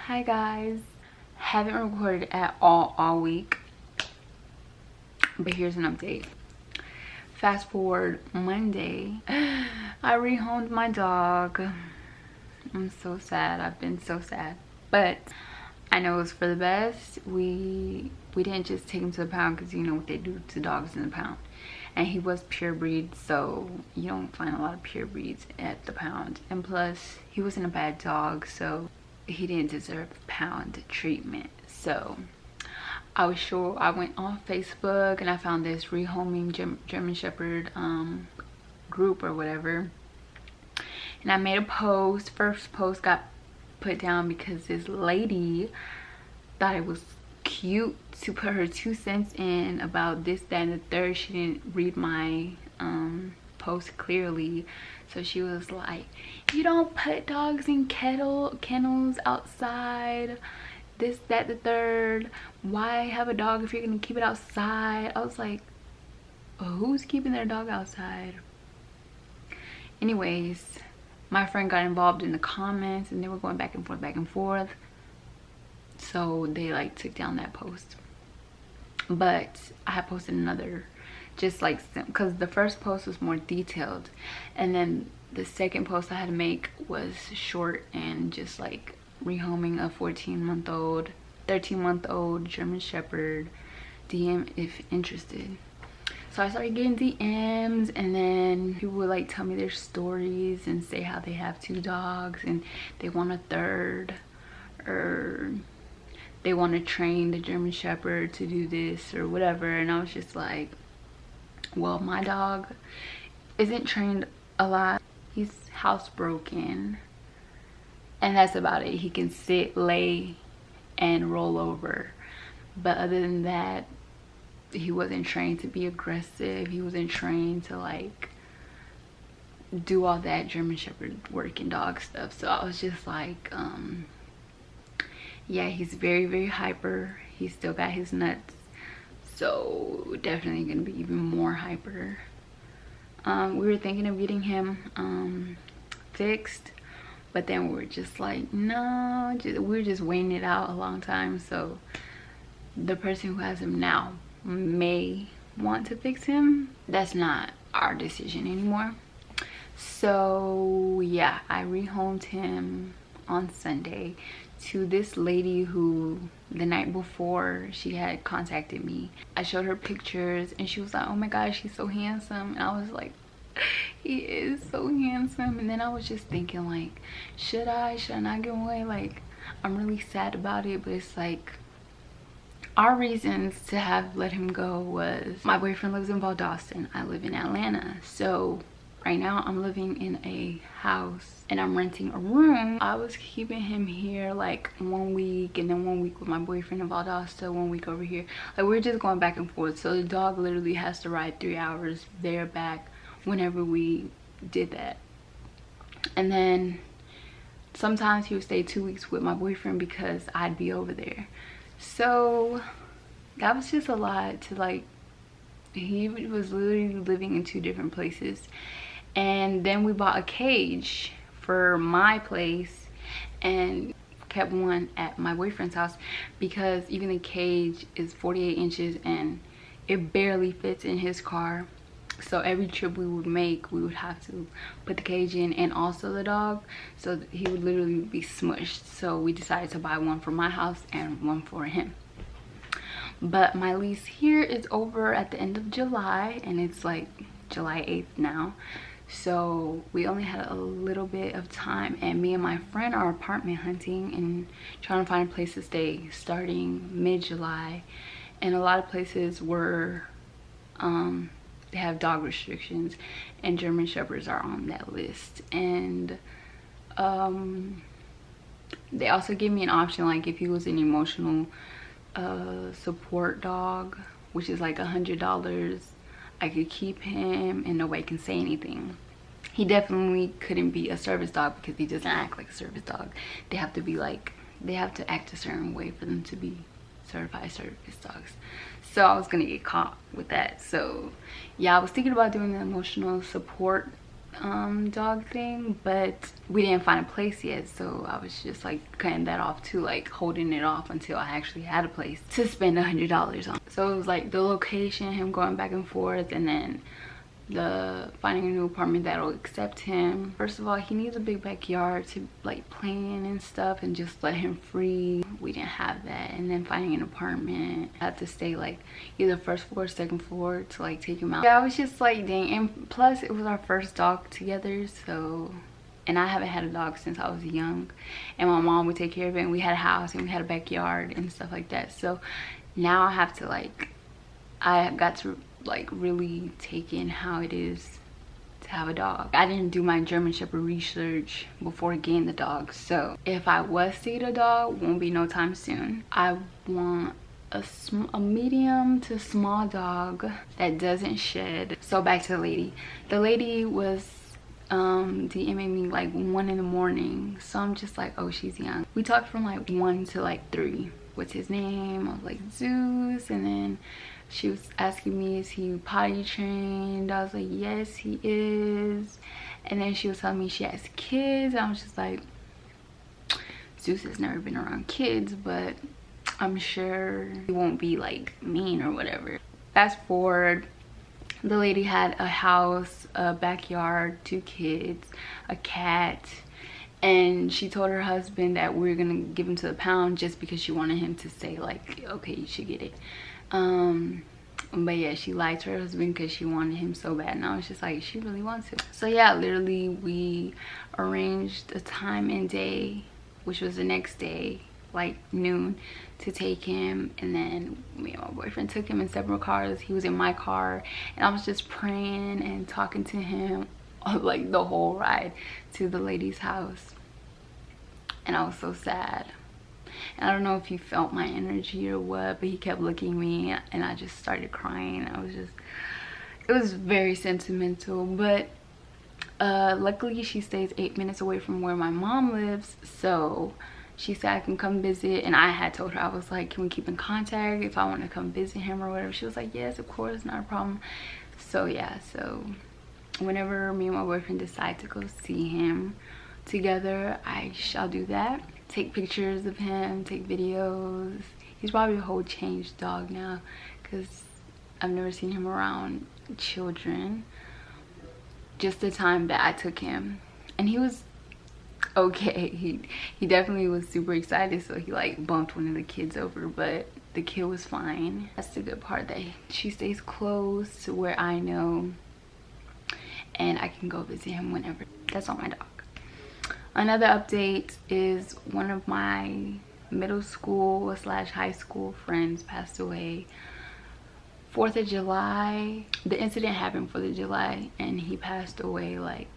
Hi guys, haven't recorded at all week, but here's an update. Fast forward Monday, I rehomed my dog. I'm so sad. I've been so sad, but I know it's for the best. We didn't just take him to the pound because you know what they do to dogs in the pound, and he was pure breed, so you don't find a lot of pure breeds at the pound. And plus he wasn't a bad dog, so he didn't deserve pound treatment. So I went on Facebook and I found this rehoming German Shepherd group or whatever, and I made a post. First post got put down because this lady thought it was cute to put her 2 cents in about this, that, and the third. She didn't read my post clearly, so she was like, you don't put dogs in kennels outside, this, that, the third. Why have a dog if you're gonna keep it outside? I was like, who's keeping their dog outside? Anyways, my friend got involved in the comments and they were going back and forth, so they like took down that post. But I had posted another, just like, because the first post was more detailed, and then the second post I had to make was short and just like rehoming a 14-month-old 13-month-old German Shepherd. DM if interested. So I started getting DMs, and then people would like tell me their stories and say how they have 2 dogs and they want a third, or they want to train the German Shepherd to do this or whatever. And I was just like, well, my dog isn't trained a lot. He's housebroken, and that's about it. He can sit, lay, and roll over, but other than that, he wasn't trained to be aggressive. He wasn't trained to like do all that German Shepherd working dog stuff. So I was just like, yeah, he's very hyper. He's still got his nuts, so definitely gonna be even more hyper. We were thinking of getting him fixed, but then we were just like, no, we were just waiting it out a long time. So the person who has him now may want to fix him. That's not our decision anymore. So yeah, I rehomed him on Sunday to this lady who the night before she had contacted me. I showed her pictures and she was like, oh my gosh, he's so handsome. And I was like, he is so handsome. And then I was just thinking like, should I not give him away? Like, I'm really sad about it, but it's like, our reasons to have let him go was my boyfriend lives in Valdosta, I live in Atlanta. So right now I'm living in a house and I'm renting a room. I was keeping him here like 1 week, and then 1 week with my boyfriend in Valdosta, 1 week over here. Like, we're just going back and forth. So the dog literally has to ride 3 hours there, back, whenever we did that. And then sometimes he would stay 2 weeks with my boyfriend because I'd be over there. So that was just a lot to like, he was literally living in 2 different places. And then we bought a cage for my place and kept one at my boyfriend's house, because even the cage is 48 inches and it barely fits in his car. So every trip we would make, we would have to put the cage in and also the dog, so he would literally be smushed. So we decided to buy one for my house and one for him. But my lease here is over at the end of July, and it's like July 8th now. So we only had a little bit of time, and me and my friend are apartment hunting and trying to find a place to stay starting mid-July. And a lot of places were they have dog restrictions, and German Shepherds are on that list. And they also gave me an option, like if he was an emotional support dog, which is like $100, I could keep him and nobody can say anything. He definitely couldn't be a service dog because he doesn't act like a service dog. They have to be like, they have to act a certain way for them to be certified service dogs. So I was gonna get caught with that. So yeah, I was thinking about doing the emotional support dog thing, but we didn't find a place yet, so I was just like cutting that off too, like holding it off until I actually had a place to spend $100 on. So it was like the location, him going back and forth, and then the finding a new apartment that'll accept him. First of all, he needs a big backyard to like play in and stuff and just let him free. We didn't have that. And then finding an apartment, I had to stay like either first floor or second floor to like take him out. Yeah, I was just like, dang. And plus it was our first dog together, so, and I haven't had a dog since I was young, and my mom would take care of it, and we had a house and we had a backyard and stuff like that. So now I have to like, I got to like really take in how it is to have a dog. I didn't do my German Shepherd research before getting the dog, so if I was to get a dog, won't be no time soon. I want a medium to small dog that doesn't shed. So back to the lady. The lady was DMing me like 1 in the morning, so I'm just like, oh, she's young. We talked from like 1 to like 3. What's his name? I was like, Zeus. And then she was asking me, is he potty trained? I was like, yes, he is. And then she was telling me she has kids. I was just like, Zeus has never been around kids, but I'm sure he won't be like mean or whatever. Fast forward, the lady had a house, a backyard, 2 kids, a cat, and she told her husband that we were gonna give him to the pound just because she wanted him to say like, okay, you should get it. But yeah, she lied to her husband because she wanted him so bad, and I was just like, she really wants it. So yeah, literally we arranged a time and day, which was the next day, like noon, to take him. And then me and my boyfriend took him in separate cars. He was in my car, and I was just praying and talking to him like the whole ride to the lady's house. And I was so sad, and I don't know if he felt my energy or what, but he kept looking at me and I just started crying. It was very sentimental. But luckily she stays 8 minutes away from where my mom lives, so she said I can come visit. And I had told her, I was like, can we keep in contact if I want to come visit him or whatever? She was like, yes, of course, not a problem. So yeah, so whenever me and my boyfriend decide to go see him together, I shall do that. Take pictures of him, take videos. He's probably a whole changed dog now because I've never seen him around children. Just the time that I took him, and he was okay. He definitely was super excited, so he like bumped one of the kids over, but the kid was fine. That's the good part, that she stays close to where I know, and I can go visit him whenever. That's all my dog. Another update is one of my middle school / high school friends passed away. 4th of July, the incident happened 4th of July, and he passed away like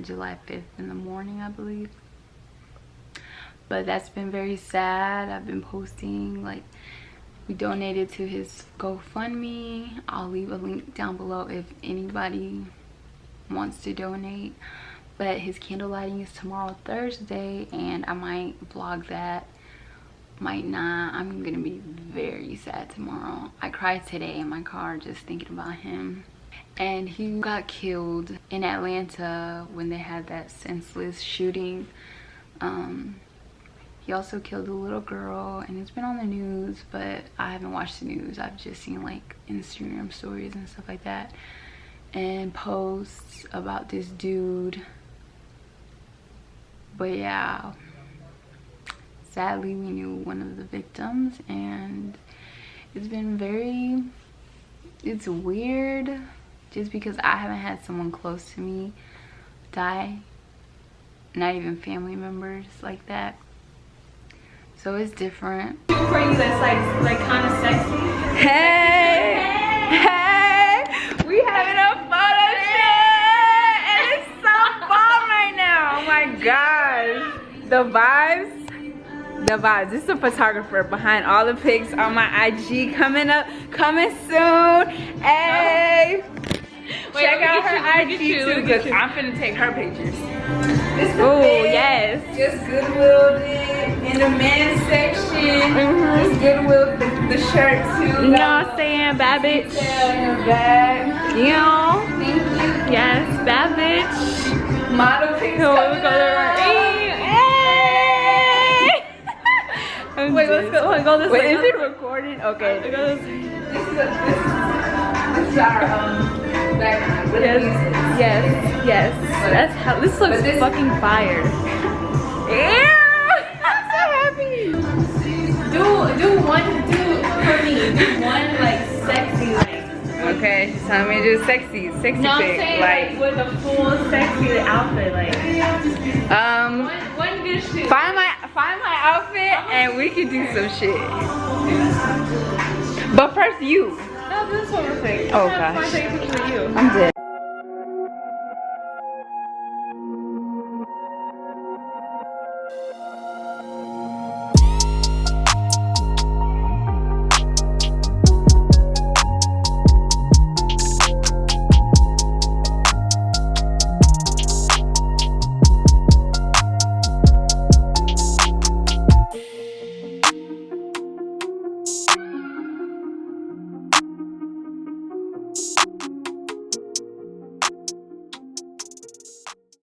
July 5th in the morning, I believe. But that's been very sad. I've been posting, like, we donated to his GoFundMe. I'll leave a link down below if anybody wants to donate. But his candle lighting is tomorrow, Thursday, and I might vlog that, might not. I'm gonna be very sad tomorrow. I cried today in my car just thinking about him. And he got killed in Atlanta when they had that senseless shooting. He also killed a little girl, and it's been on the news, but I haven't watched the news. I've just seen like Instagram stories and stuff like that, and posts about this dude. But yeah, sadly we knew one of the victims, and it's been it's weird just because I haven't had someone close to me die, not even family members like that, so it's different. For you that's like kind of sexy. Hey, we having a photo shoot, and it's so bomb right now. Oh my gosh, the vibes. This is a photographer behind all the pics on my IG coming soon. Hey, check out her IG too, because I'm finna take her pictures. Oh yes, just Goodwill in the men's section. Just Goodwill the shirt too. You know what I'm saying, bad bitch. In the back. You know. Thank you. Yes, bad bitch. Model pics. Oh, we go there. Hey! Wait, let's go. Go this way. Wait, is it recording? Okay. Go this way. This is our background. Yes. That's how. This looks fucking fire. Yeah! I'm so happy. Do one for me. Do one like sexy like. Okay, she's telling me to do sexy No, I'm pic. saying like with a full sexy outfit, like. One good shit. Find my outfit and we can do some shit. But first you. No, this one was like. Oh gosh. I'm taking pictures of you. I'm dead.